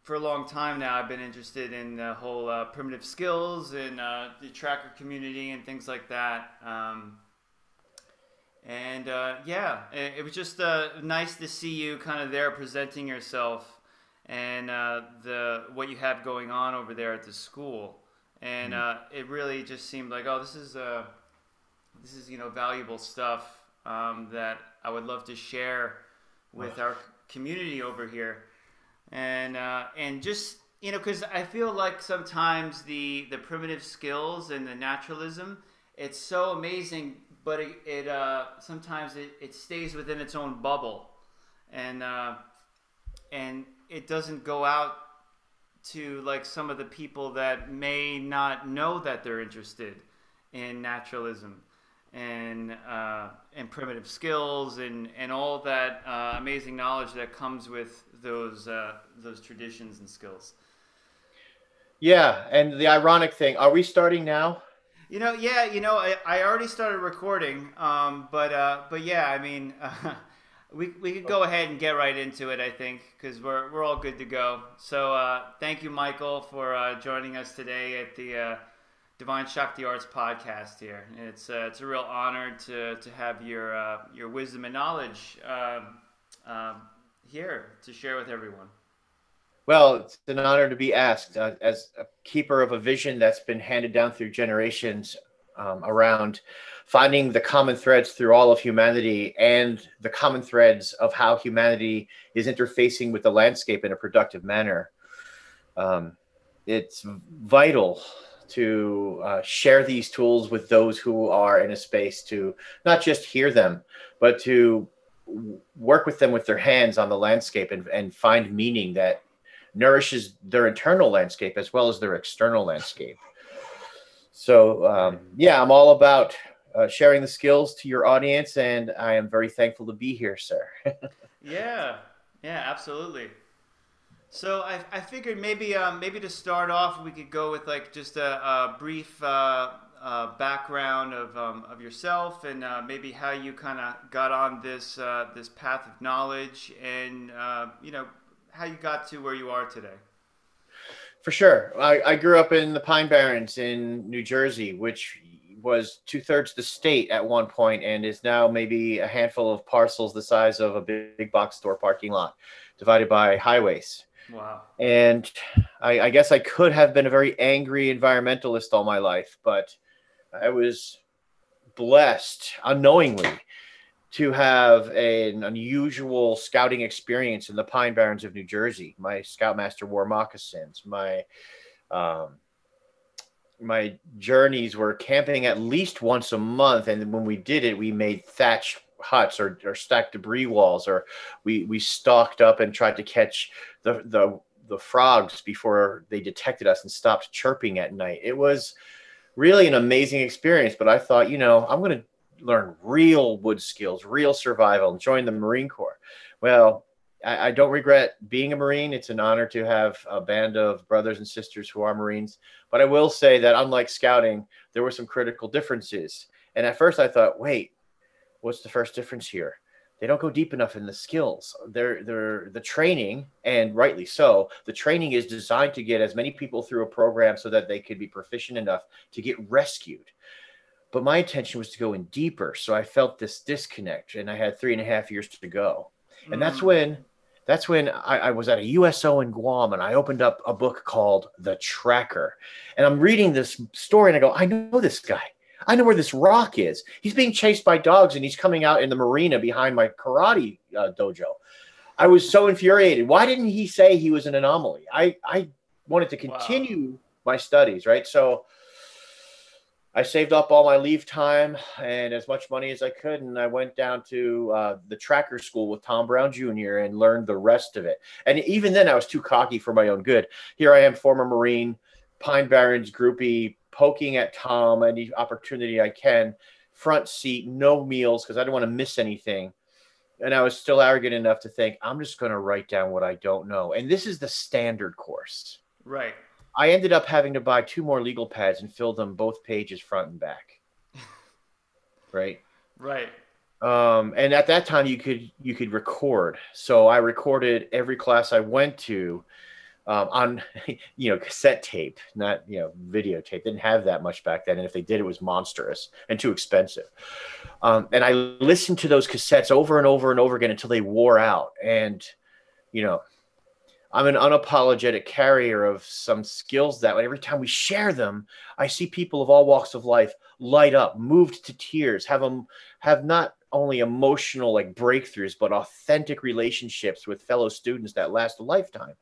for a long time now, I've been interested in the whole primitive skills and the tracker community and things like that. Yeah, it was just nice to see you kind of there presenting yourself and the what you have going on over there at the school. And it really just seemed like, oh, this is valuable stuff that I would love to share with our community over here. And just because I feel like sometimes the primitive skills and the naturalism, it's so amazing, but it sometimes it stays within its own bubble, and it doesn't go out to like some of the people that may not know that they're interested in naturalism and primitive skills and all that amazing knowledge that comes with those traditions and skills. Yeah, and the ironic thing, are we starting now? Yeah, I already started recording, but yeah, I mean, we could go ahead and get right into it, I think, because we're all good to go. So thank you, Michael, for joining us today at the Divine Shakti Arts podcast here. It's a real honor to have your wisdom and knowledge here to share with everyone. Well, it's an honor to be asked as a keeper of a vision that's been handed down through generations around finding the common threads through all of humanity and the common threads of how humanity is interfacing with the landscape in a productive manner. It's vital to share these tools with those who are in a space to not just hear them, but to work with them with their hands on the landscape and find meaning that nourishes their internal landscape as well as their external landscape. So, yeah, I'm all about sharing the skills to your audience, and I am very thankful to be here, sir. Yeah, yeah, absolutely. So I figured maybe to start off we could go with like just a brief background of yourself and maybe how you kind of got on this path of knowledge and how you got to where you are today. For sure. I grew up in the Pine Barrens in New Jersey, which was two-thirds the state at one point and is now maybe a handful of parcels the size of a big box store parking lot divided by highways. Wow. And I guess I could have been a very angry environmentalist all my life, but I was blessed unknowingly to have an unusual scouting experience in the Pine Barrens of New Jersey. My scoutmaster wore moccasins. My journeys were camping at least once a month, and when we did it, we made thatch huts or stacked debris walls, or we stalked up and tried to catch the frogs before they detected us and stopped chirping at night. It was really an amazing experience, but I thought, I'm going to learn real wood skills, real survival, and join the Marine Corps. Well, I don't regret being a Marine. It's an honor to have a band of brothers and sisters who are Marines. But I will say that unlike scouting, there were some critical differences. And at first I thought, wait, what's the first difference here? They don't go deep enough in the skills. They're the training, and rightly so, the training is designed to get as many people through a program so that they could be proficient enough to get rescued. But my intention was to go in deeper. So I felt this disconnect, and I had 3.5 years to go. And that's when I was at a USO in Guam, and I opened up a book called The Tracker. And I'm reading this story, and I go, I know this guy. I know where this rock is. He's being chased by dogs, and he's coming out in the marina behind my karate dojo. I was so infuriated. Why didn't he say he was an anomaly? I wanted to continue my studies, right? So I saved up all my leave time and as much money as I could, and I went down to the tracker school with Tom Brown Jr. and learned the rest of it. And even then, I was too cocky for my own good. Here I am, former Marine, Pine Barrens groupie, poking at Tom any opportunity I can, front seat, no meals because I don't want to miss anything. And I was still arrogant enough to think, I'm just going to write down what I don't know. And this is the standard course. Right. I ended up having to buy 2 more legal pads and fill them both pages front and back. Right. Right. And at that time you could record. So I recorded every class I went to. on cassette tape, not videotape. Didn't have that much back then, and if they did, it was monstrous and too expensive. And I listened to those cassettes over and over and over again until they wore out. And I'm an unapologetic carrier of some skills that every time we share them, I see people of all walks of life light up, moved to tears, have not only emotional like breakthroughs, but authentic relationships with fellow students that last a lifetime.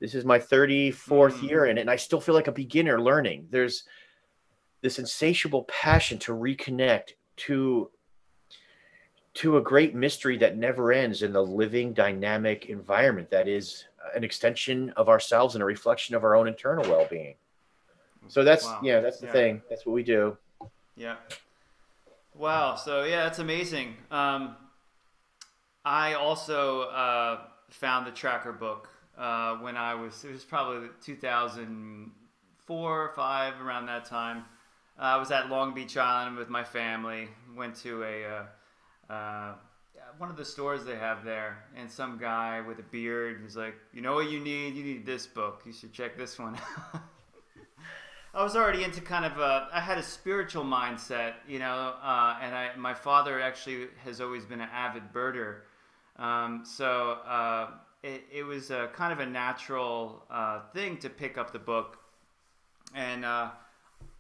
This is my 34th year in it, and I still feel like a beginner learning. There's this insatiable passion to reconnect to a great mystery that never ends in the living, dynamic environment that is an extension of ourselves and a reflection of our own internal well-being. So that's Wow. that's the thing. That's what we do. Yeah. Wow. So yeah, that's amazing. I also found the tracker book when it was probably 2004 or 5, around that time. I was at Long Beach Island with my family. Went to one of the stores they have there, and some guy with a beard was like, "You know what you need? You need this book. You should check this one out." I was already into kind of I had a spiritual mindset, and my father actually has always been an avid birder, so it was kind of a natural thing to pick up the book, and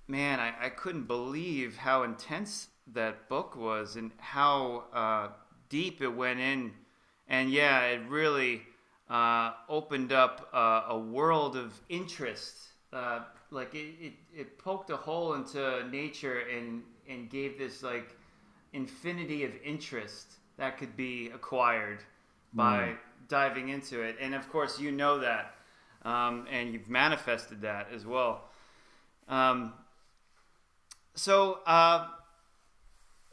man, I couldn't believe how intense that book was and how deep it went in, and yeah, it really opened up a world of interest. Like it poked a hole into nature and gave this like infinity of interest that could be acquired by diving into it. And of course, that, and you've manifested that as well. So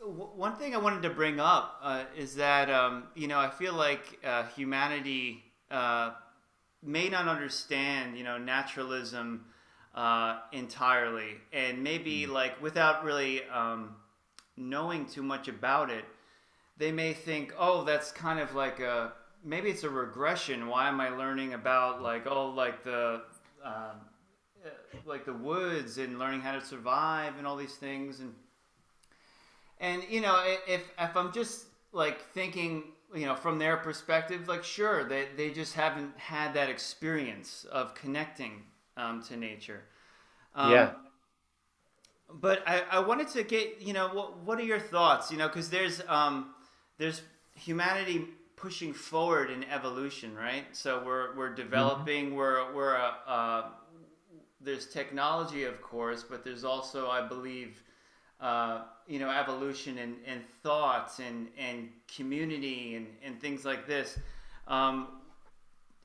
one thing I wanted to bring up is that I feel like humanity may not understand naturalism entirely, and maybe like without really knowing too much about it, they may think, oh, that's kind of like maybe it's a regression. Why am I learning about like the woods and learning how to survive and all these things, and if I'm just like thinking from their perspective, like sure, they just haven't had that experience of connecting to nature. Yeah. But I wanted to get, what are your thoughts? Because there's humanity pushing forward in evolution, right? So we're developing, there's technology, of course, but there's also, I believe, evolution and thoughts and community and things like this.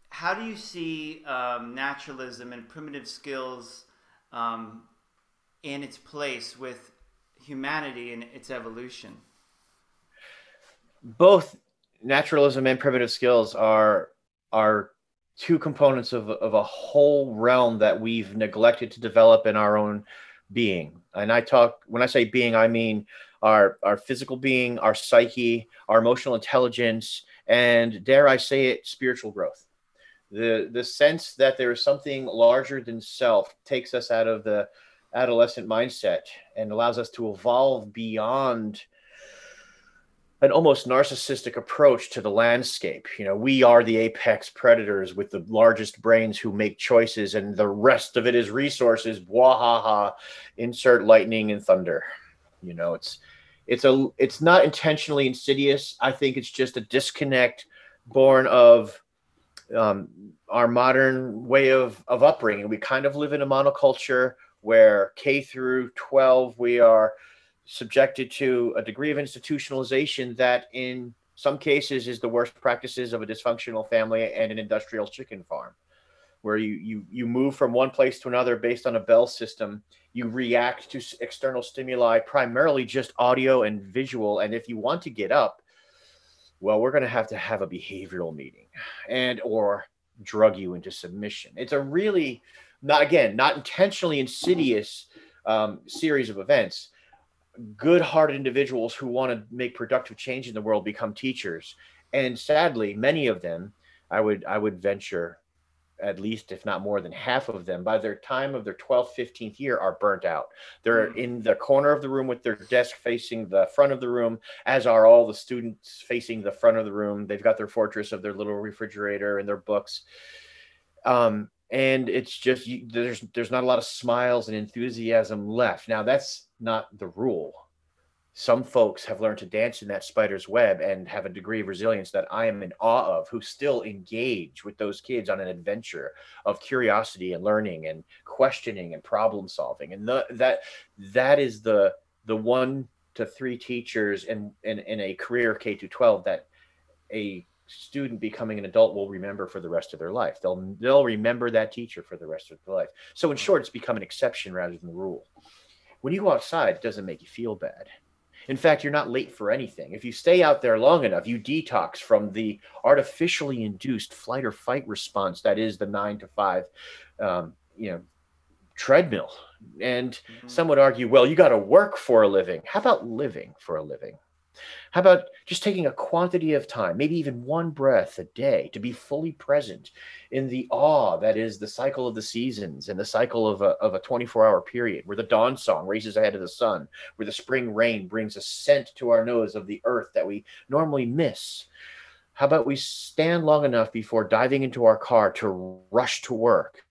How do you see naturalism and primitive skills in its place with humanity and its evolution? Both naturalism and primitive skills are two components of a whole realm that we've neglected to develop in our own being. And when I say being, I mean our physical being, our psyche, our emotional intelligence, and dare I say it, spiritual growth. The sense that there is something larger than self takes us out of the adolescent mindset and allows us to evolve beyond an almost narcissistic approach to the landscape. We are the apex predators with the largest brains who make choices, and the rest of it is resources. Wahaha, insert lightning and thunder. It's not intentionally insidious. I think it's just a disconnect born of our modern way of upbringing. We kind of live in a monoculture where K through 12 we are subjected to a degree of institutionalization that in some cases is the worst practices of a dysfunctional family and an industrial chicken farm, where you move from one place to another based on a bell system. You react to external stimuli, primarily just audio and visual. And if you want to get up, well, we're going to have a behavioral meeting or drug you into submission. It's a really not intentionally insidious series of events. Good-hearted individuals who want to make productive change in the world become teachers, and sadly, many of them, I would venture, at least, if not more than half of them, by their time of their 12th, 15th year, are burnt out. They're Mm. in the corner of the room with their desk facing the front of the room, as are all the students facing the front of the room. They've got their fortress of their little refrigerator and their books. And it's just there's not a lot of smiles and enthusiasm left. Now, that's not the rule. Some folks have learned to dance in that spider's web and have a degree of resilience that I am in awe of, who still engage with those kids on an adventure of curiosity and learning and questioning and problem solving. And that is the 1 to 3 teachers in a career K-12 that a student becoming an adult will remember for the rest of their life. They'll remember that teacher for the rest of their life. So in short, it's become an exception rather than the rule. When you go outside, it doesn't make you feel bad. In fact, you're not late for anything. If you stay out there long enough, you detox from the artificially induced flight or fight response that is the 9 to 5, um, you know, treadmill. And Mhm. some would argue, well, you got to work for a living. How about living for a living? How about just taking a quantity of time, maybe even 1 breath a day, to be fully present in the awe that is the cycle of the seasons and the cycle of a 24-hour period, where the dawn song races ahead of the sun, where the spring rain brings a scent to our nose of the earth that we normally miss? How about we stand long enough before diving into our car to rush to work,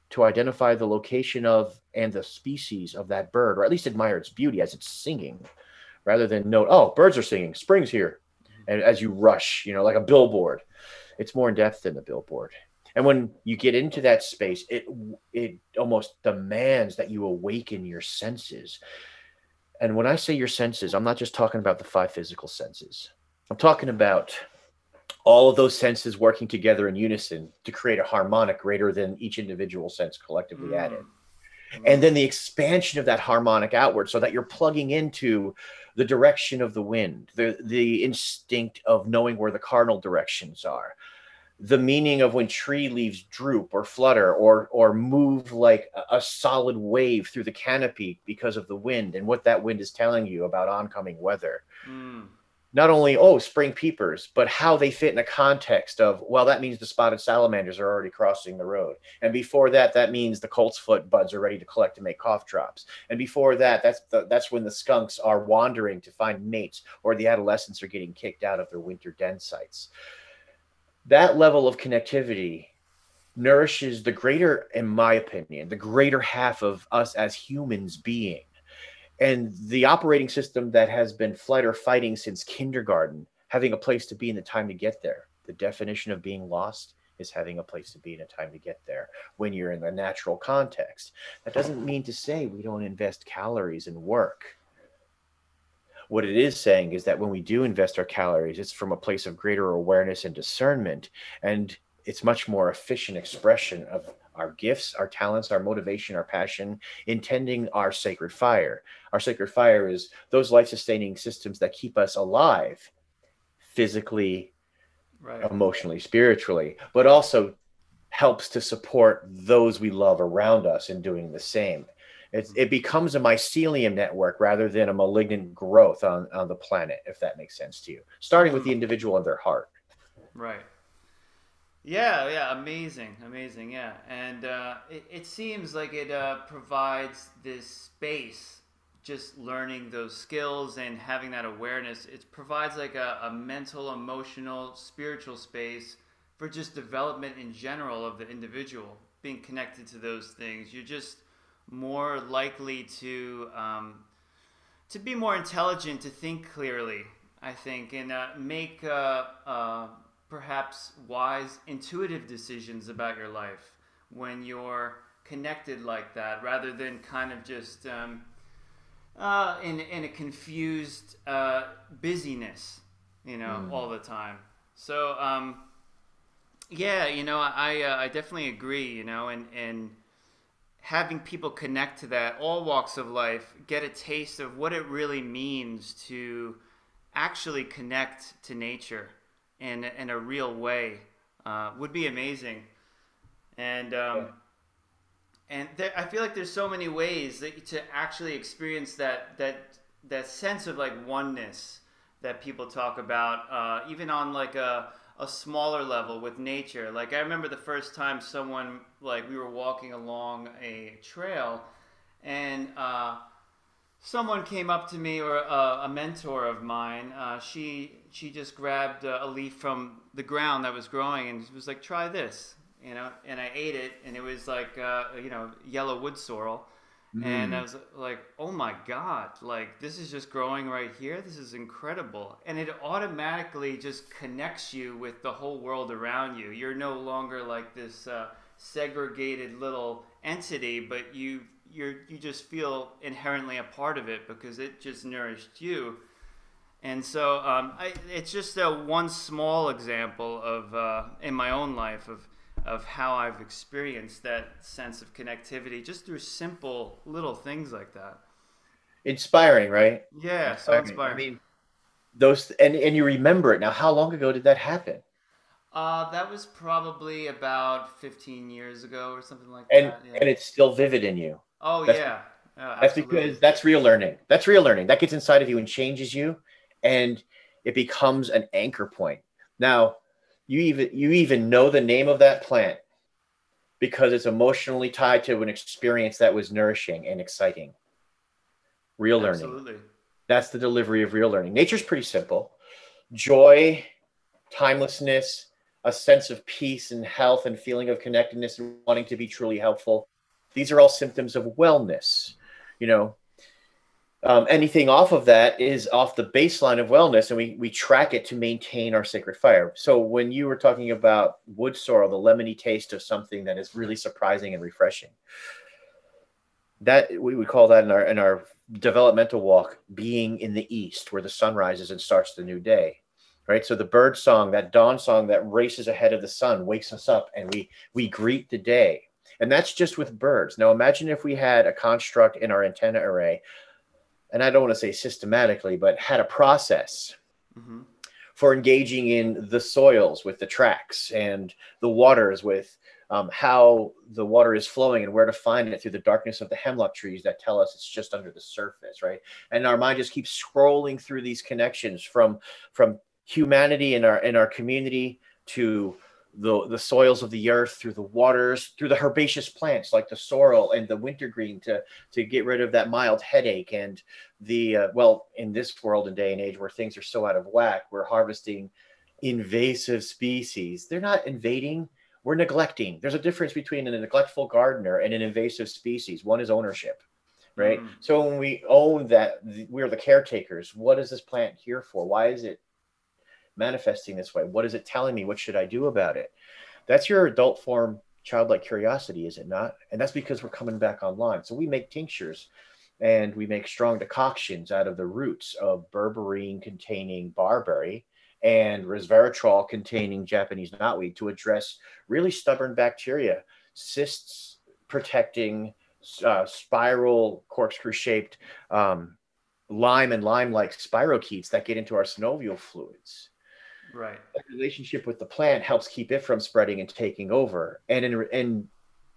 to identify the location of and the species of that bird, or at least admire its beauty as it's singing, rather than note, oh, birds are singing, spring's here. And as you rush, like a billboard, it's more in depth than the billboard. And when you get into that space, it almost demands that you awaken your senses. And when I say your senses, I'm not just talking about the 5 physical senses. I'm talking about all of those senses working together in unison to create a harmonic greater than each individual sense collectively added. Mm. And then Mm. the expansion of that harmonic outward, so that you're plugging into the direction of the wind, the instinct of knowing where the cardinal directions are, the meaning of when tree leaves droop or flutter or move like a solid wave through the canopy because of the wind, and what that wind is telling you about oncoming weather. Mm. Not only, spring peepers, but how they fit in a context of, well, that means the spotted salamanders are already crossing the road. And before that, that means the coltsfoot buds are ready to collect and make cough drops. And before that, that's when the skunks are wandering to find mates, or the adolescents are getting kicked out of their winter den sites. That level of connectivity nourishes the greater, in my opinion, the greater half of us as humans being. And the operating system that has been flight or fighting since kindergarten, having a place to be in the time to get there. The definition of being lost is having a place to be in a time to get there when you're in the natural context. That doesn't mean to say we don't invest calories in work. What it is saying is that when we do invest our calories, it's from a place of greater awareness and discernment. And it's much more efficient expression of our gifts, our talents, our motivation, our passion, intending our sacred fire. Our sacred fire is those life sustaining systems that keep us alive physically, Right. emotionally, spiritually, but also helps to support those we love around us in doing the same. It becomes a mycelium network rather than a malignant growth on the planet, if that makes sense to you. Starting with Mm. the individual and their heart. Right. Yeah, yeah, amazing, amazing, yeah. And it seems like it provides this space, just learning those skills and having that awareness. It provides like a mental, emotional, spiritual space for just development in general of the individual. Being connected to those things, you're just more likely to be more intelligent, to think clearly, I think, and make perhaps wise, intuitive decisions about your life when you're connected like that, rather than kind of just in a confused busyness, all the time. So yeah, I definitely agree, and having people connect to that, all walks of life, get a taste of what it really means to actually connect to nature in a real way would be amazing. And Yeah. I feel like there's so many ways to actually experience that sense of like oneness that people talk about, even on like a smaller level with nature. Like I remember the first time someone, like we were walking along a trail, and someone came up to me, or a mentor of mine. She just grabbed a leaf from the ground that was growing and was like, "Try this," you know. And I ate it, and it was like yellow wood sorrel. And I Mm. was like, "Oh my God! Like this is just growing right here. This is incredible!" And it automatically just connects you with the whole world around you. You're no longer like this segregated little entity, but you just feel inherently a part of it because it just nourished you. And so it's just one small example of in my own life of how I've experienced that sense of connectivity just through simple little things like that. Inspiring, right? Yeah, so Inspiring. I inspiring. mean, those and you remember it now. How long ago did that happen? That was probably about 15 years ago or something like And that. Yeah. and it's still vivid in you. Oh That's yeah. that's Absolutely. because that's real learning. That's real learning. That gets inside of you and changes you, and it becomes an anchor point. Now, you even know the name of that plant because it's emotionally tied to an experience that was nourishing and exciting. Real learning. Absolutely. That's the delivery of real learning. Nature's pretty simple. Joy, timelessness, a sense of peace and health and feeling of connectedness and wanting to be truly helpful. These are all symptoms of wellness. You know, anything off of that is off the baseline of wellness, and we track it to maintain our sacred fire. So when you were talking about wood sorrel, the lemony taste of something that is really surprising and refreshing, that we would call that in our developmental walk being in the east where the sun rises and starts the new day, right? So the bird song, that dawn song that races ahead of the sun, wakes us up and we greet the day. And that's just with birds. Now imagine if we had a construct in our antenna array, and I don't want to say systematically, but had a process Mm-hmm. for engaging in the soils with the tracks and the waters with how the water is flowing and where to find it through the darkness of the hemlock trees that tell us it's just under the surface, right? And our mind just keeps scrolling through these connections from humanity in our community to the soils of the earth, through the waters, through the herbaceous plants like the sorrel and the wintergreen to get rid of that mild headache, and the well, in this world and day and age where things are so out of whack, we're harvesting invasive species. They're not invading, we're neglecting. There's a difference between a neglectful gardener and an invasive species. One is ownership, right? Mm. So when we own that, we're the caretakers. What is this plant here for? Why is it manifesting this way? What is it telling me? What should I do about it? That's your adult form childlike curiosity, is it not? And that's because we're coming back online. So we make tinctures and we make strong decoctions out of the roots of berberine containing barberry and resveratrol containing Japanese knotweed to address really stubborn bacteria, cysts protecting spiral corkscrew shaped lime and lime like spirochetes that get into our synovial fluids. Right. That relationship with the plant helps keep it from spreading and taking over. And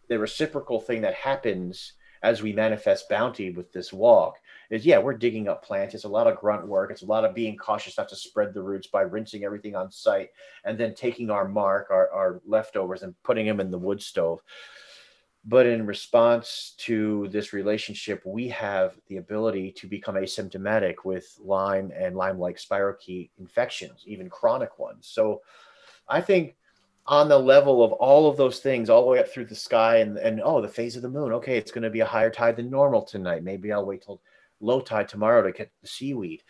the reciprocal thing that happens as we manifest bounty with this walk is, yeah, we're digging up plants. It's a lot of grunt work. It's a lot of being cautious not to spread the roots by rinsing everything on site and then taking our mark, our leftovers, and putting them in the wood stove. But in response to this relationship, we have the ability to become asymptomatic with Lyme and Lyme-like spirochete infections, even chronic ones. So I think on the level of all of those things, all the way up through the sky and oh, the phase of the moon. Okay, it's going to be a higher tide than normal tonight. Maybe I'll wait till low tide tomorrow to get the seaweed.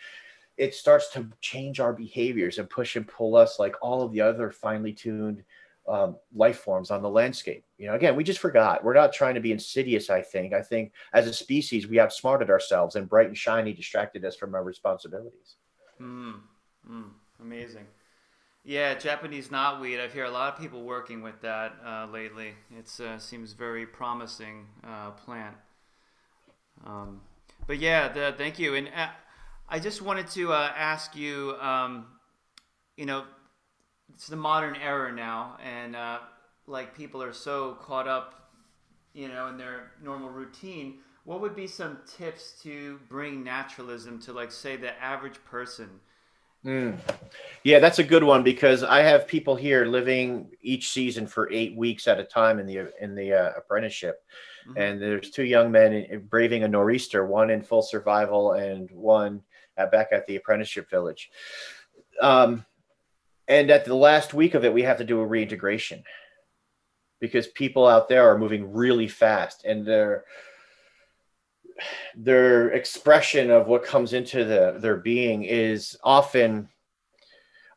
It starts to change our behaviors and push and pull us like all of the other finely tuned life forms on the landscape. You know, again, we just forgot. We're not trying to be insidious, I think. I think as a species, we outsmarted ourselves and bright and shiny distracted us from our responsibilities. Mm. Mm. Amazing. Yeah, Japanese knotweed. I've heard a lot of people working with that lately. It seems very promising plant. Um, but yeah, thank you. And I just wanted to ask you, you know, it's the modern era now, and like people are so caught up, you know, in their normal routine. What would be some tips to bring naturalism to, like, say, the average person? Mm. Yeah, that's a good one because I have people here living each season for 8 weeks at a time in the apprenticeship, Hmm. and there's two young men braving a nor'easter, one in full survival and one back at the apprenticeship village. Um, and at the last week of it, we have to do a reintegration because people out there are moving really fast, and their expression of what comes into their being is often,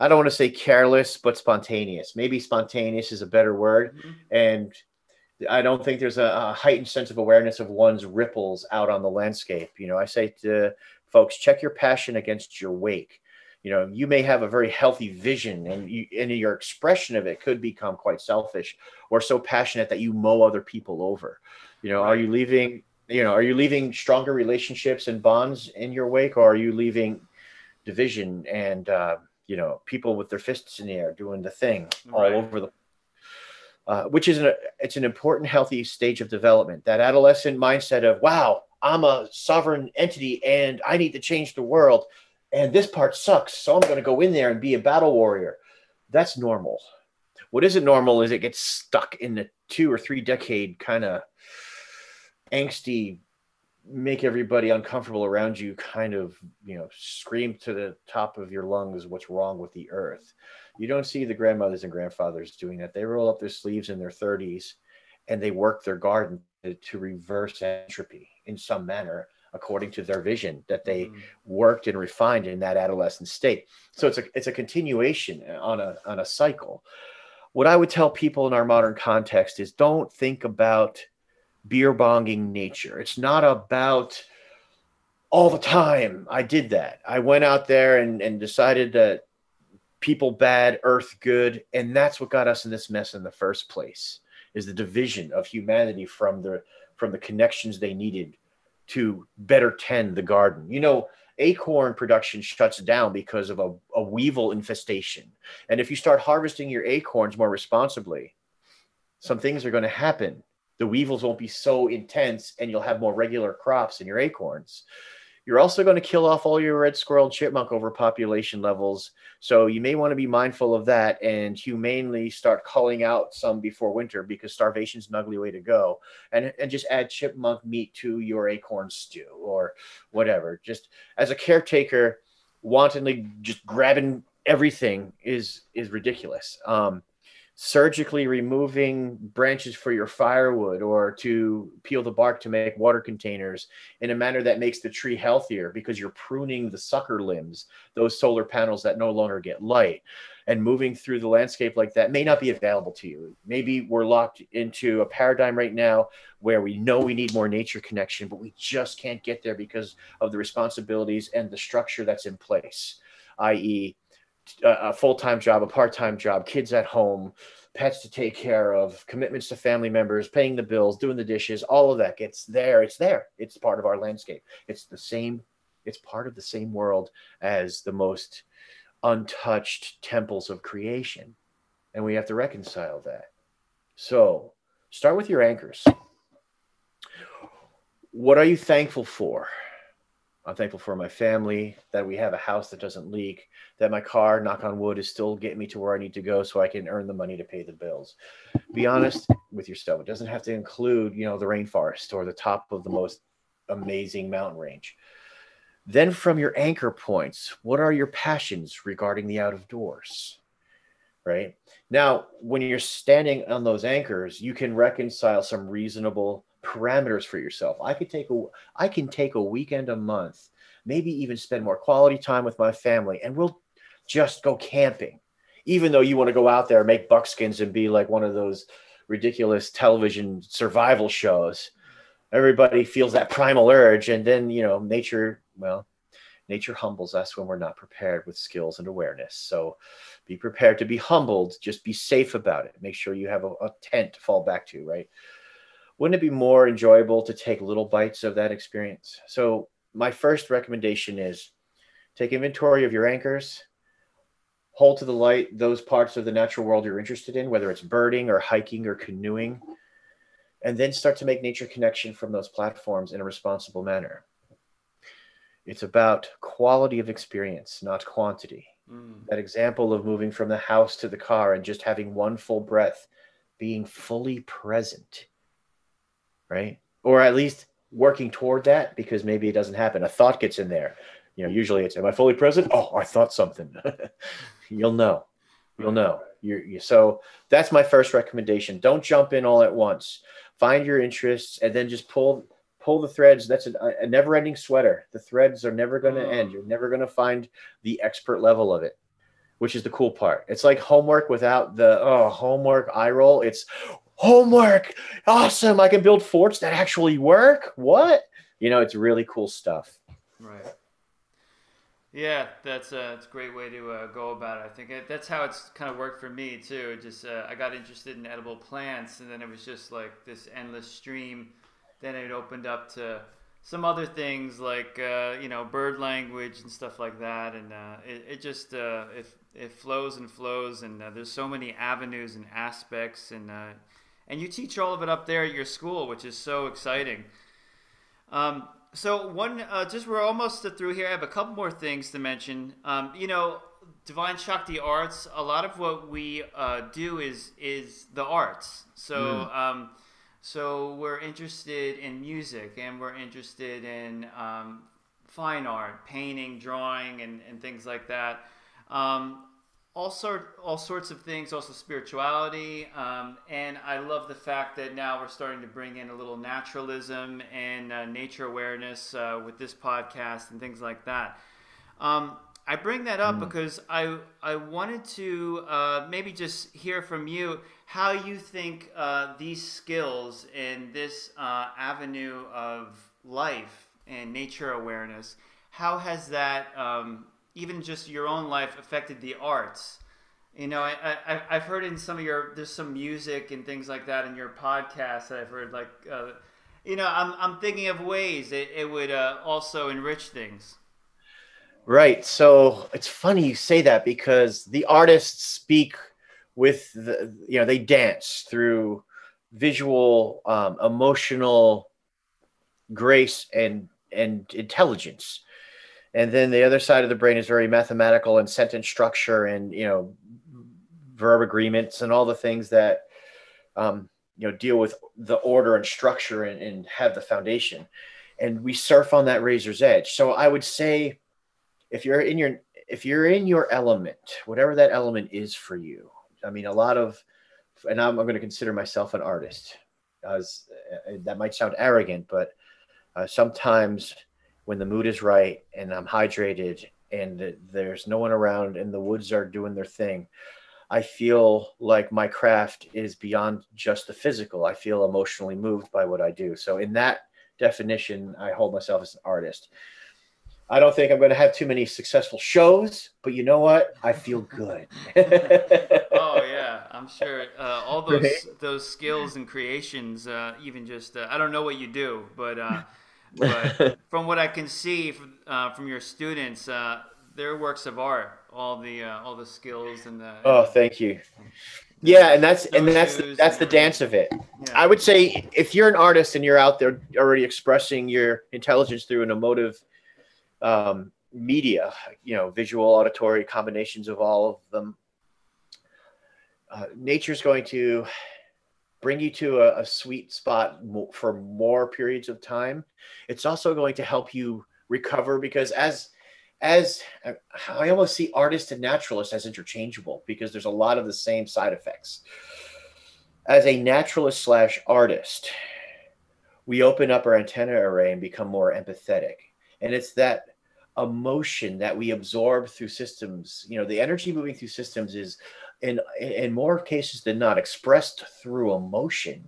I don't want to say careless, but spontaneous. Maybe spontaneous is a better word. Hmm. And I don't think there's a heightened sense of awareness of one's ripples out on the landscape. You know, I say to folks, check your passion against your wake. You know, you may have a very healthy vision, and your expression of it could become quite selfish or so passionate that you mow other people over. You know, are Right. you leaving? You know, are you leaving stronger relationships and bonds in your wake, or are you leaving division and people with their fists in the air doing the thing all Right. over the which is it's an important healthy stage of development, that adolescent mindset of, wow, I'm a sovereign entity and I need to change the world, and this part sucks, so I'm going to go in there and be a battle warrior. That's normal. What isn't normal is it gets stuck in the 2 or 3 decade kind of angsty, make everybody uncomfortable around you kind of, scream to the top of your lungs what's wrong with the earth. You don't see the grandmothers and grandfathers doing that. They roll up their sleeves in their 30s and they work their garden to reverse entropy in some manner according to their vision that they Hmm. worked and refined in that adolescent state. So it's a continuation on a cycle. What I would tell people in our modern context is, don't think about beer bonging nature. It's not about all the time. I did that. I went out there and decided that people bad, earth good, and that's what got us in this mess in the first place. Is the division of humanity from the connections they needed to better tend the garden. You know, acorn production shuts down because of a weevil infestation. And if you start harvesting your acorns more responsibly, some things are going to happen. The weevils won't be so intense, and you'll have more regular crops in your acorns. You're also going to kill off all your red squirrel and chipmunk overpopulation levels. So you may want to be mindful of that and humanely start culling out some before winter, because starvation's an ugly way to go. And just add chipmunk meat to your acorn stew or whatever. Just as a caretaker, wantonly just grabbing everything is ridiculous. Surgically removing branches for your firewood or to peel the bark to make water containers in a manner that makes the tree healthier, because you're pruning the sucker limbs, those solar panels that no longer get light. And moving through the landscape like that may not be available to you. Maybe we're locked into a paradigm right now where we know we need more nature connection, but we just can't get there because of the responsibilities and the structure that's in place, i.e., a full-time job, a part-time job, kids at home, pets to take care of, commitments to family members, paying the bills, doing the dishes, all of that gets there. It's there. It's part of our landscape. It's the same. It's part of the same world as the most untouched temples of creation. And we have to reconcile that. So start with your anchors. What are you thankful for? I'm thankful for my family, that we have a house that doesn't leak, that my car, knock on wood, is still getting me to where I need to go so I can earn the money to pay the bills. Be honest with yourself. It doesn't have to include, the rainforest or the top of the most amazing mountain range. Then from your anchor points, what are your passions regarding the out of doors? Right? Now, when you're standing on those anchors, you can reconcile some reasonable parameters for yourself. I can take a weekend a month, maybe even spend more quality time with my family, and we'll just go camping. Even though you want to go out there, make buckskins, and be like one of those ridiculous television survival shows, everybody feels that primal urge, and then, nature humbles us when we're not prepared with skills and awareness. So be prepared to be humbled. Just be safe about it. Make sure you have a tent to fall back to, right? Wouldn't it be more enjoyable to take little bites of that experience? So my first recommendation is take inventory of your anchors, hold to the light those parts of the natural world you're interested in, whether it's birding or hiking or canoeing, and then start to make nature connection from those platforms in a responsible manner. It's about quality of experience, not quantity. Mm. That example of moving from the house to the car and just having one full breath, being fully present, right? Or at least working toward that, because maybe it doesn't happen. A thought gets in there. Usually it's, am I fully present? Oh, I thought something. You'll know. You'll Right. know. So that's my first recommendation. Don't jump in all at once. Find your interests and then just pull the threads. That's a never-ending sweater. The threads are never going to end. Mm. You're never going to find the expert level of it, which is the cool part. It's like homework without the homework eye roll. It's homework. Awesome. I can build forts that actually work. What? It's really cool stuff. Right. Yeah, that's a great way to go about it. I think that's how it's kind of worked for me too. Just I got interested in edible plants, and then it was just like this endless stream. Then it opened up to some other things like bird language and stuff like that, and it just it flows and flows, and there's so many avenues and aspects, and you teach all of it up there at your school, which is so exciting. So just we're almost through here. I have a couple more things to mention. Divine Shakti Arts. A lot of what we do is the arts. Mm. So we're interested in music, and we're interested in fine art, painting, drawing, and things like that. Um, all sorts of things, also spirituality, and I love the fact that now we're starting to bring in a little naturalism and nature awareness with this podcast and things like that. I bring that up Mm. because I wanted to maybe just hear from you how you think these skills and this avenue of life and nature awareness, how has that even just your own life affected the arts? I've heard in some of there's some music and things like that in your podcast that I've heard, like, I'm thinking of ways it would also enrich things. Right. So it's funny you say that, because the artists speak with they dance through visual, emotional grace and intelligence. And then the other side of the brain is very mathematical and sentence structure and, verb agreements and all the things that, deal with the order and structure and have the foundation. And we surf on that razor's edge. So I would say, if you're in your element, whatever that element is for you. I mean, and I'm going to consider myself an artist, as that might sound arrogant, but sometimes when the mood is right and I'm hydrated and there's no one around and the woods are doing their thing, I feel like my craft is beyond just the physical. I feel emotionally moved by what I do. So in that definition, I hold myself as an artist. I don't think I'm going to have too many successful shows, but you know what? I feel good. Oh yeah, I'm sure all Right? those skills and creations, even just I don't know what you do, but from what I can see from your students, they're works of art. All the skills and Oh, thank you. the Yeah, and snowshoes that's and the everything. dance of it. Yeah. I would say, if you're an artist and you're out there already expressing your intelligence through an emotive media, visual, auditory, combinations of all of them, nature's going to bring you to a sweet spot for more periods of time. It's also going to help you recover, because as I almost see artist and naturalist as interchangeable, because there's a lot of the same side effects. As a naturalist slash artist, we open up our antenna array and become more empathetic. And it's that emotion that we absorb through systems. The energy moving through systems is, in more cases than not, expressed through emotion.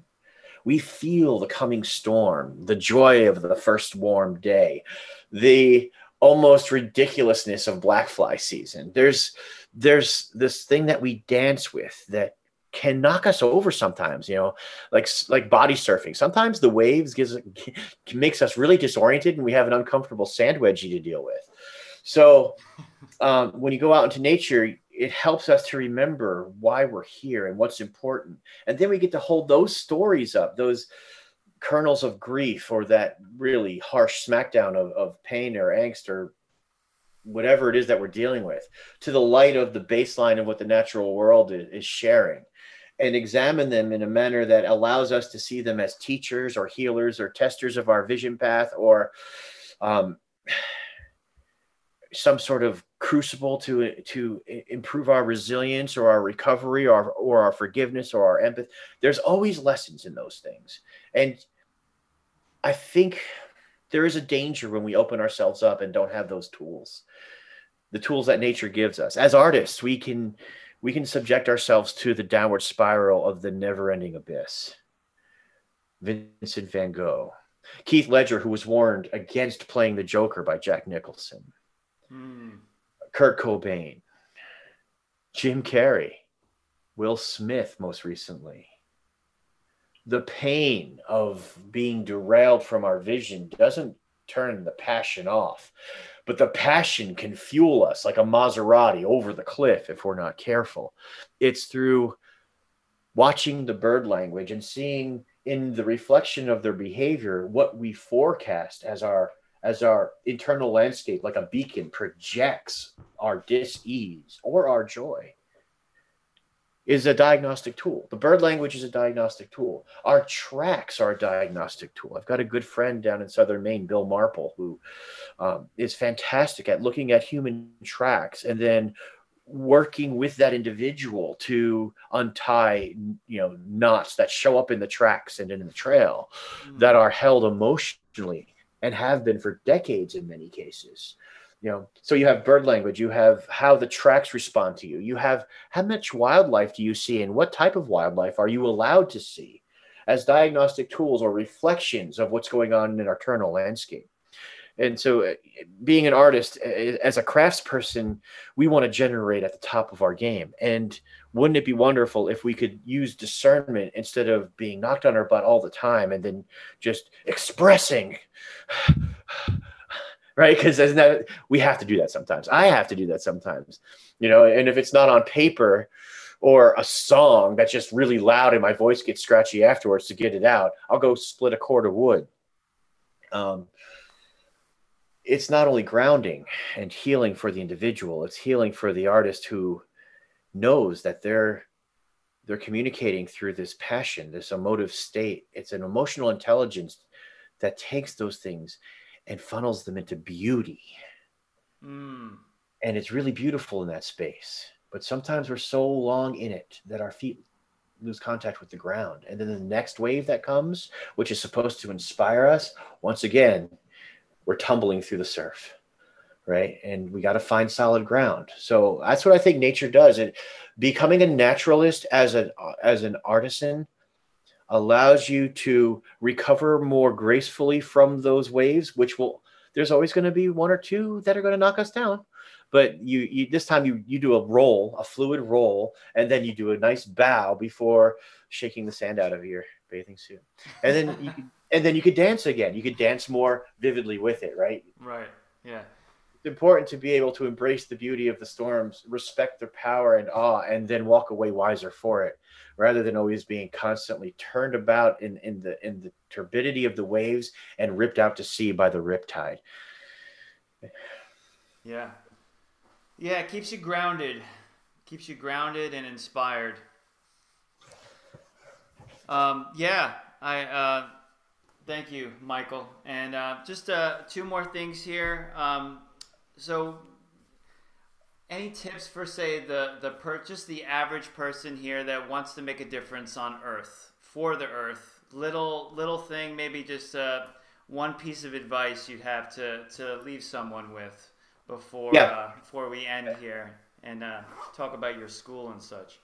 We feel the coming storm, the joy of the first warm day, the almost ridiculousness of black fly season. There's this thing that we dance with that can knock us over sometimes, like body surfing. Sometimes the waves makes us really disoriented and we have an uncomfortable sand wedgie to deal with. So when you go out into nature, it helps us to remember why we're here and what's important. And then we get to hold those stories up, those kernels of grief or that really harsh smackdown of pain or angst or whatever it is that we're dealing with, to the light of the baseline of what the natural world is sharing, and examine them in a manner that allows us to see them as teachers or healers or testers of our vision path, or um, some sort of crucible to improve our resilience or our recovery, or our forgiveness or our empathy. There's always lessons in those things. And I think there is a danger when we open ourselves up and don't have those tools, the tools that nature gives us. As artists, we can subject ourselves to the downward spiral of the never-ending abyss. Vincent van Gogh, Keith Ledger, who was warned against playing the Joker by Jack Nicholson, Kurt Cobain, Jim Carrey, Will Smith most recently. The pain of being derailed from our vision doesn't turn the passion off, but the passion can fuel us like a Maserati over the cliff if we're not careful. It's through watching the bird language and seeing in the reflection of their behavior what we forecast as our internal landscape, like a beacon, projects our dis-ease or our joy, is a diagnostic tool. The bird language is a diagnostic tool. Our tracks are a diagnostic tool. I've got a good friend down in Southern Maine, Bill Marple, who is fantastic at looking at human tracks and then working with that individual to untie, knots that show up in the tracks and in the trail that are held emotionally and have been for decades in many cases. So you have bird language, you have how the tracks respond to you, you have how much wildlife do you see and what type of wildlife are you allowed to see as diagnostic tools or reflections of what's going on in our internal landscape. And so being an artist, as a craftsperson, we want to generate at the top of our game. And wouldn't it be wonderful if we could use discernment instead of being knocked on our butt all the time and then just expressing, right? Because we have to do that sometimes. I have to do that sometimes, and if it's not on paper or a song that's just really loud and my voice gets scratchy afterwards to get it out, I'll go split a cord of wood. It's not only grounding and healing for the individual, it's healing for the artist who knows that they're communicating through this passion, this emotive state. It's an emotional intelligence that takes those things and funnels them into beauty. And it's really beautiful in that space. But sometimes we're so long in it that our feet lose contact with the ground. And then the next wave that comes, which is supposed to inspire us, once again, we're tumbling through the surf, right? And we got to find solid ground. So that's what I think nature does. And becoming a naturalist as an artisan allows you to recover more gracefully from those waves, there's always going to be one or two that are going to knock us down. But you this time you do a fluid roll, and then you do a nice bow before shaking the sand out of your bathing suit. And then you could dance again. You could dance more vividly with it, right? Right. Yeah. It's important to be able to embrace the beauty of the storms, respect their power and awe, and then walk away wiser for it, rather than always being constantly turned about in the turbidity of the waves and ripped out to sea by the riptide. Yeah. Yeah, it keeps you grounded. Keeps you grounded and inspired. Thank you, Michael. And just two more things here. So, any tips for, say, just the average person here that wants to make a difference on Earth, for the Earth? Little thing, maybe just one piece of advice you'd have to leave someone with before we end here and talk about your school and such.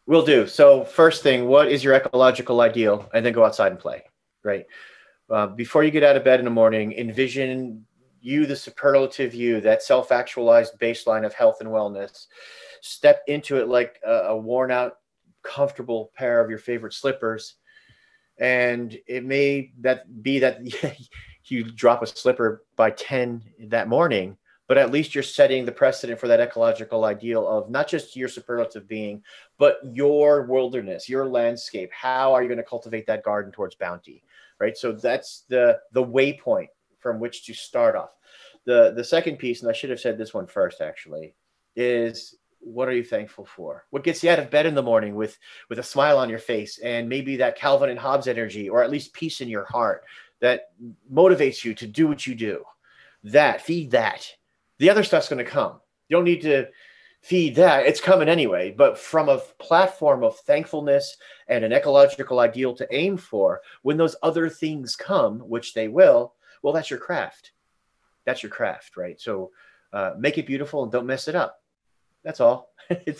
Will do. So first thing, what is your ecological ideal? And then go outside and play, right? Before you get out of bed in the morning, envision you, the superlative you, that self-actualized baseline of health and wellness. Step into it like a worn out, comfortable pair of your favorite slippers. And it may be that you drop a slipper by 10 that morning, but at least you're setting the precedent for that ecological ideal of not just your superlative being, but your wilderness, your landscape. How are you going to cultivate that garden towards bounty, right? So that's the waypoint from which to start off. The second piece, and I should have said this one first actually, is what are you thankful for? What gets you out of bed in the morning with a smile on your face, and maybe that Calvin and Hobbes energy, or at least peace in your heart that motivates you to do what you do. That, feed that. The other stuff's going to come. You don't need to feed that. It's coming anyway. But from a platform of thankfulness and an ecological ideal to aim for, when those other things come, which they will, well, that's your craft. That's your craft, right? So make it beautiful and don't mess it up. That's all.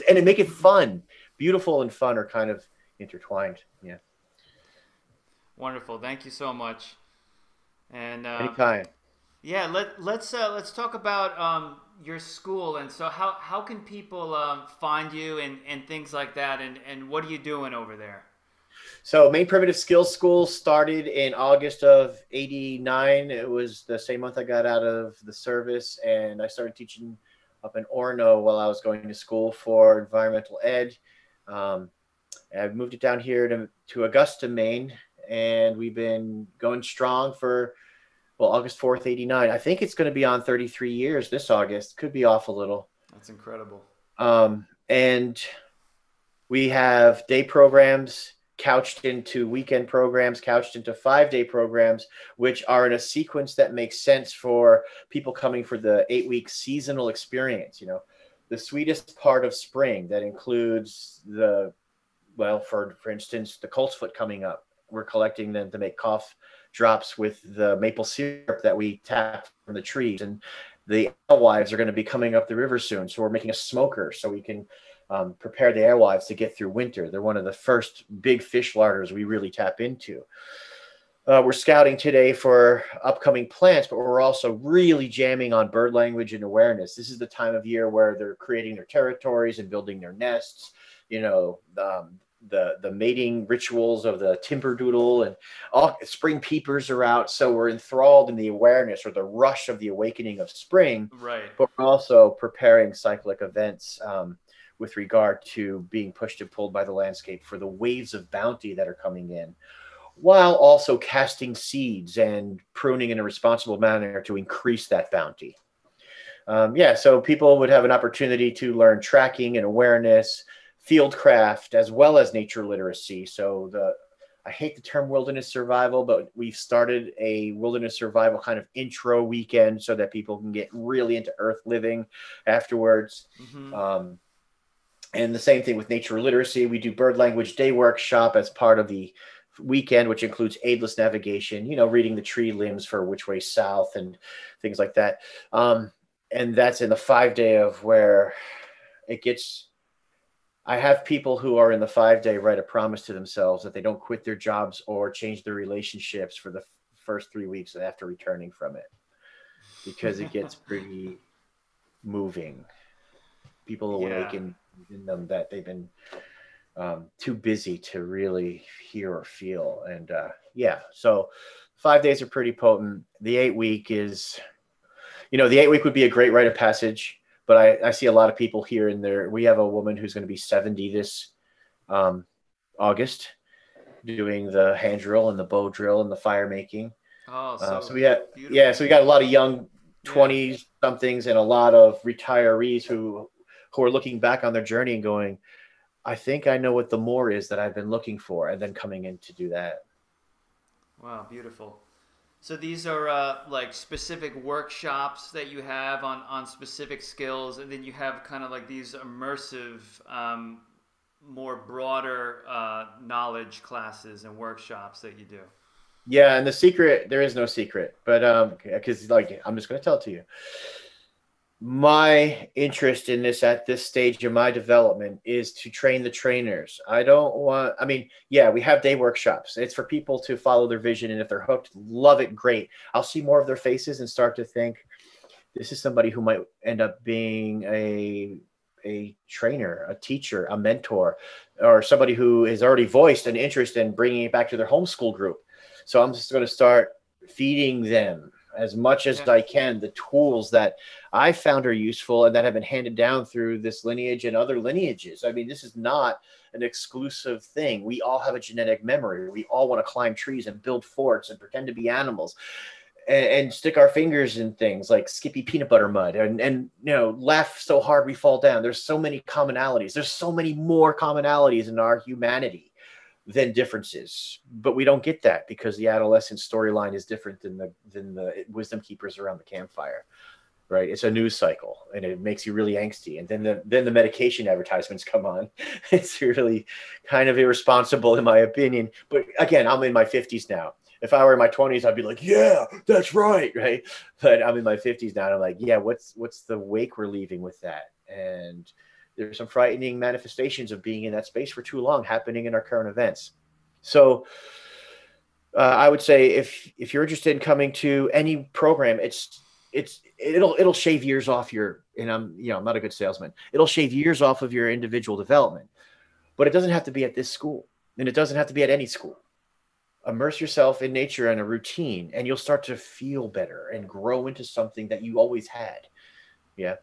And make it fun. Beautiful and fun are kind of intertwined. Yeah. Wonderful. Thank you so much. And Anytime. yeah, let's talk about your school. And so how can people find you and things like that, and what are you doing over there? So Maine Primitive Skills School started in August of '89. It was the same month I got out of the service, and I started teaching up in Orono while I was going to school for environmental ed. I moved it down here to Augusta, Maine, and we've been going strong for, well, August 4th, '89. I think it's going to be on 33 years this August. Could be off a little. That's incredible. And we have day programs couched into weekend programs, couched into 5-day programs, which are in a sequence that makes sense for people coming for the 8-week seasonal experience. You know, the sweetest part of spring that includes for instance, the coltsfoot coming up. We're collecting them to make cough drops with the maple syrup that we tap from the trees. And the alewives are going to be coming up the river soon. So we're making a smoker so we can prepare the alewives to get through winter. They're one of the first big fish larders we really tap into. We're scouting today for upcoming plants, but we're also really jamming on bird language and awareness. This is the time of year where they're creating their territories and building their nests. You know, the mating rituals of the timberdoodle, and all spring peepers are out. So we're enthralled in the awareness or the rush of the awakening of spring. Right. But we're also preparing cyclic events with regard to being pushed and pulled by the landscape for the waves of bounty that are coming in, while also casting seeds and pruning in a responsible manner to increase that bounty. So people would have an opportunity to learn tracking and awareness, fieldcraft, as well as nature literacy. So I hate the term wilderness survival, but we've started a wilderness survival kind of intro weekend so that people can get really into earth living afterwards. Mm-hmm. And the same thing with nature literacy. We do bird language day workshop as part of the weekend, which includes aidless navigation, you know, reading the tree limbs for which way south and things like that. And that's in the 5-day of where it gets, I have people who are in the 5-day write a promise to themselves that they don't quit their jobs or change their relationships for the first 3 weeks after returning from it, because it gets pretty moving. People awaken in them that they've been too busy to really hear or feel. And so 5 days are pretty potent. The 8-week is, the 8-week would be a great rite of passage, but I see a lot of people here and there. We have a woman who's going to be 70 this August, doing the hand drill and the bow drill and the fire making. Oh, so we got a lot of young 20s somethings and a lot of retirees who are looking back on their journey and going, I think I know what the more is that I've been looking for, and then coming in to do that. Wow, beautiful. So these are like specific workshops that you have on specific skills, and then you have kind of like these immersive, more broader knowledge classes and workshops that you do. Yeah, and the secret, there is no secret, but because I'm just going to tell it to you. My interest in this at this stage of my development is to train the trainers. We have day workshops. It's for people to follow their vision. And if they're hooked, love it, great. I'll see more of their faces and start to think, this is somebody who might end up being a trainer, a teacher, a mentor, or somebody who has already voiced an interest in bringing it back to their homeschool group. So I'm just going to start feeding them as much as I can the tools that I found are useful and that have been handed down through this lineage and other lineages. I mean, this is not an exclusive thing. We all have a genetic memory. We all want to climb trees and build forts and pretend to be animals. and stick our fingers in things like Skippy peanut butter mud, and laugh so hard we fall down. There's so many commonalities. There's so many more commonalities in our humanity than differences, but we don't get that because the adolescent storyline is different than the wisdom keepers around the campfire. Right, it's a news cycle, and it makes you really angsty. And then the medication advertisements come on. It's really kind of irresponsible, in my opinion. But again, I'm in my 50s now. If I were in my 20s, I'd be like, yeah, that's right, right. But I'm in my 50s now, and I'm like, yeah, what's the wake we're leaving with that? And there's some frightening manifestations of being in that space for too long happening in our current events. So I would say if you're interested in coming to any program, it'll shave years off your, and I'm not a good salesman. It'll shave years off of your individual development, but it doesn't have to be at this school, and it doesn't have to be at any school. Immerse yourself in nature and a routine, and you'll start to feel better and grow into something that you always had. Yeah.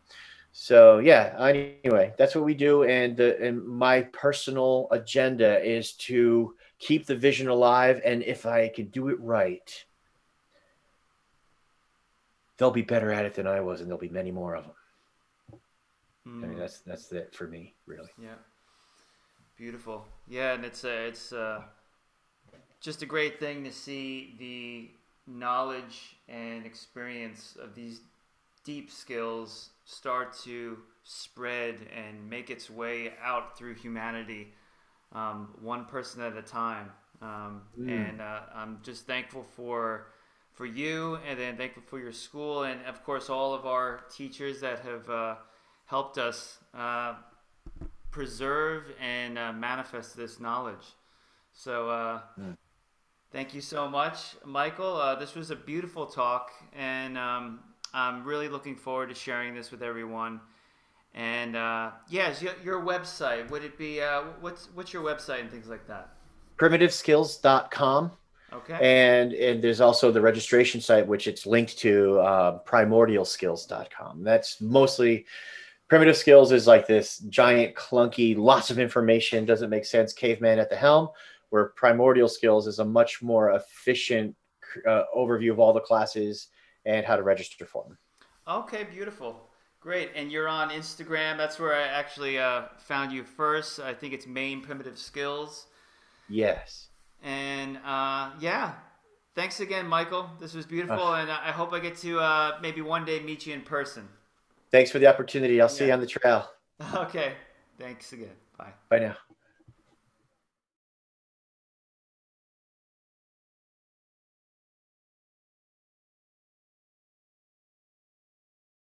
So yeah, anyway, that's what we do. And my personal agenda is to keep the vision alive. And if I can do it right, they'll be better at it than I was, and there'll be many more of them. I mean, that's it for me, really. Yeah. Beautiful. Yeah, and it's just a great thing to see the knowledge and experience of these deep skills start to spread and make its way out through humanity, one person at a time. And I'm just thankful for you, and then thankful for your school, and of course all of our teachers that have helped us preserve and manifest this knowledge. So thank you so much, Michael. This was a beautiful talk, and I'm really looking forward to sharing this with everyone. And yes, your website, would it be what's your website and things like that? Primitiveskills.com. Okay. And there's also the registration site, which it's linked to, primordialskills.com. That's mostly Primitive Skills is like this giant, clunky, lots of information, doesn't make sense, caveman at the helm, where Primordial Skills is a much more efficient overview of all the classes and how to register for them. Okay, beautiful. Great. And you're on Instagram. That's where I actually found you first. I think it's Main Primitive Skills. Yes. And yeah, thanks again, Michael. This was beautiful, and I hope I get to maybe one day meet you in person. Thanks for the opportunity. I'll see you on the trail. Okay. Thanks again. Bye. Bye now.